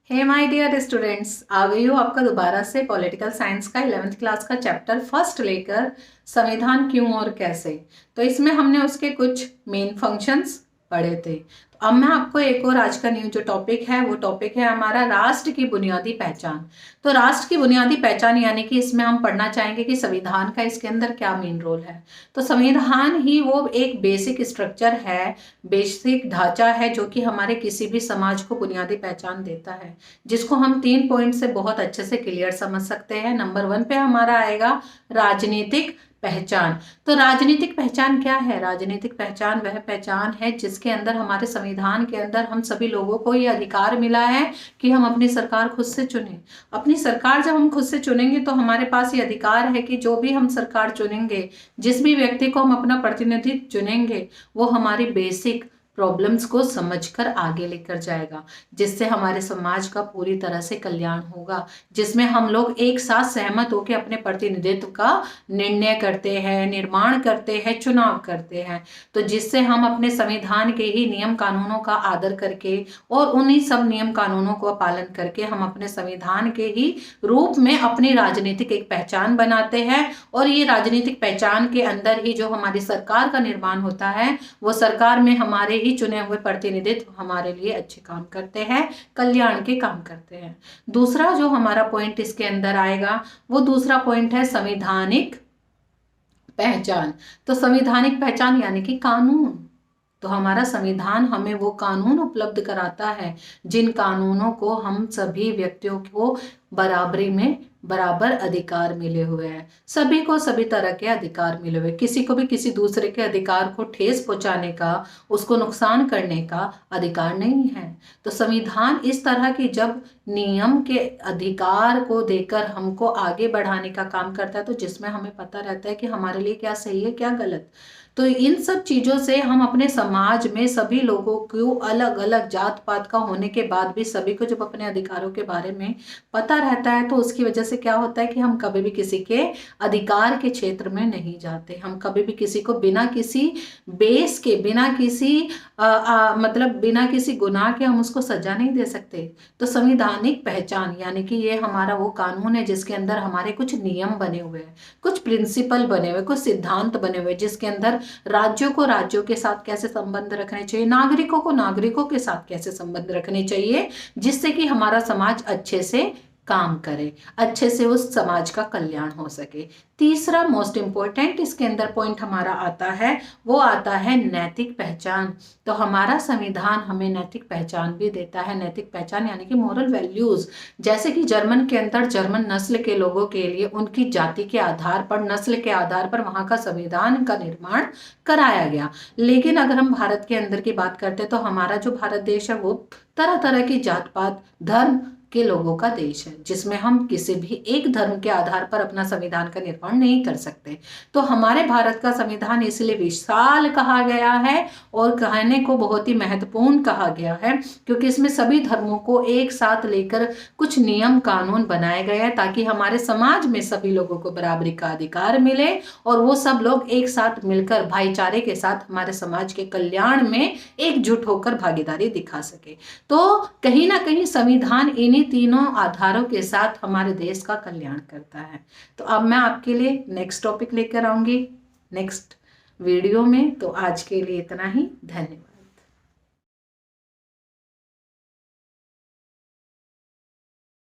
Hey my dear students, आ गई हूँ आपका दोबारा से पॉलिटिकल साइंस का 11th क्लास का चैप्टर फर्स्ट लेकर संविधान क्यों और कैसे। तो इसमें हमने उसके कुछ मेन फंक्शंस पढ़े थे। तो अब मैं आपको एक और आज का न्यू जो टॉपिक है वो टॉपिक है हमारा राष्ट्र की बुनियादी पहचान। तो राष्ट्र की बुनियादी पहचान यानी कि इसमें हम पढ़ना चाहेंगे कि संविधान का इसके अंदर क्या मेन रोल है। तो संविधान ही वो एक बेसिक स्ट्रक्चर है, बेसिक ढांचा है जो कि हमारे किसी भी समाज को बुनियादी पहचान देता है, जिसको हम 3 पॉइंट से बहुत अच्छे से क्लियर समझ सकते हैं। नंबर 1 पे हमारा आएगा राजनीतिक पहचान। तो राजनीतिक पहचान क्या है? राजनीतिक पहचान वह पहचान है जिसके अंदर हमारे संविधान के अंदर हम सभी लोगों को ये अधिकार मिला है कि हम अपनी सरकार खुद से चुनें। अपनी सरकार जब हम खुद से चुनेंगे तो हमारे पास ये अधिकार है कि जो भी हम सरकार चुनेंगे, जिस भी व्यक्ति को हम अपना प्रतिनिधि चुनेंगे, वो हमारी बेसिक प्रॉब्लम्स को समझकर आगे लेकर जाएगा, जिससे हमारे समाज का पूरी तरह से कल्याण होगा, जिसमें हम लोग एक साथ सहमत होकर अपने प्रतिनिधित्व का निर्णय करते हैं, निर्माण करते हैं, चुनाव करते हैं। तो जिससे हम अपने संविधान के ही नियम कानूनों का आदर करके और उन्हीं सब नियम कानूनों का पालन करके हम अपने संविधान के ही रूप में अपनी राजनीतिक एक पहचान बनाते हैं। और ये राजनीतिक पहचान के अंदर ही जो हमारी सरकार का निर्माण होता है, वो सरकार में हमारे ही चुने हुए प्रतिनिधित्व हमारे लिए अच्छे काम करते हैं, कल्याण के काम करते हैं। दूसरा जो हमारा पॉइंट इसके अंदर आएगा वो दूसरा पॉइंट है संवैधानिक पहचान। तो संवैधानिक पहचान यानी कि कानून। तो हमारा संविधान हमें वो कानून उपलब्ध कराता है जिन कानूनों को हम सभी व्यक्तियों को बराबरी में बराबर अधिकार मिले हुए हैं। सभी को सभी तरह के अधिकार मिले हुए, किसी को भी किसी दूसरे के अधिकार को ठेस पहुंचाने का, उसको नुकसान करने का अधिकार नहीं है। तो संविधान इस तरह की जब नियम के अधिकार को देकर हमको आगे बढ़ाने का काम करता है, तो जिसमें हमें पता रहता है कि हमारे लिए क्या सही है क्या गलत। तो इन सब चीज़ों से हम अपने समाज में सभी लोगों को अलग अलग जात पात का होने के बाद भी सभी को जब अपने अधिकारों के बारे में पता रहता है, तो उसकी वजह से क्या होता है कि हम कभी भी किसी के अधिकार के क्षेत्र में नहीं जाते। हम कभी भी किसी को बिना किसी बेस के, बिना किसी मतलब बिना किसी गुनाह के हम उसको सजा नहीं दे सकते। तो संवैधानिक पहचान यानी कि ये हमारा वो कानून है जिसके अंदर हमारे कुछ नियम बने हुए हैं, कुछ प्रिंसिपल बने हुए, कुछ सिद्धांत बने हुए, जिसके अंदर राज्यों को राज्यों के साथ कैसे संबंध रखने चाहिए, नागरिकों को नागरिकों के साथ कैसे संबंध रखने चाहिए, जिससे कि हमारा समाज अच्छे से काम करे, अच्छे से उस समाज का कल्याण हो सके। तीसरा मोस्ट इंपॉर्टेंट इसके अंदर पॉइंट हमारा आता है, वो आता है नैतिक पहचान। तो हमारा संविधान हमें नैतिक पहचान भी देता है। नैतिक पहचान यानी कि मोरल वैल्यूज। जैसे कि जर्मन के अंदर जर्मन नस्ल के लोगों के लिए उनकी जाति के आधार पर, नस्ल के आधार पर वहां का संविधान का निर्माण कराया गया। लेकिन अगर हम भारत के अंदर की बात करते हैं तो हमारा जो भारत देश है वो तरह तरह की जात पात, धर्म के लोगों का देश है, जिसमें हम किसी भी एक धर्म के आधार पर अपना संविधान का निर्माण नहीं कर सकते। तो हमारे भारत का संविधान इसलिए विशाल कहा गया है और कहने को बहुत ही महत्वपूर्ण कहा गया है, क्योंकि इसमें सभी धर्मों को एक साथ लेकर कुछ नियम कानून बनाए गए हैं ताकि हमारे समाज में सभी लोगों को बराबरी का अधिकार मिले और वो सब लोग एक साथ मिलकर भाईचारे के साथ हमारे समाज के कल्याण में एकजुट होकर भागीदारी दिखा सके। तो कहीं ना कहीं संविधान इन्हीं तीनों आधारों के साथ हमारे देश का कल्याण करता है। तो अब मैं आपके लिए नेक्स्ट टॉपिक लेकर आऊंगी नेक्स्ट वीडियो में। तो आज के लिए इतना ही, धन्यवाद।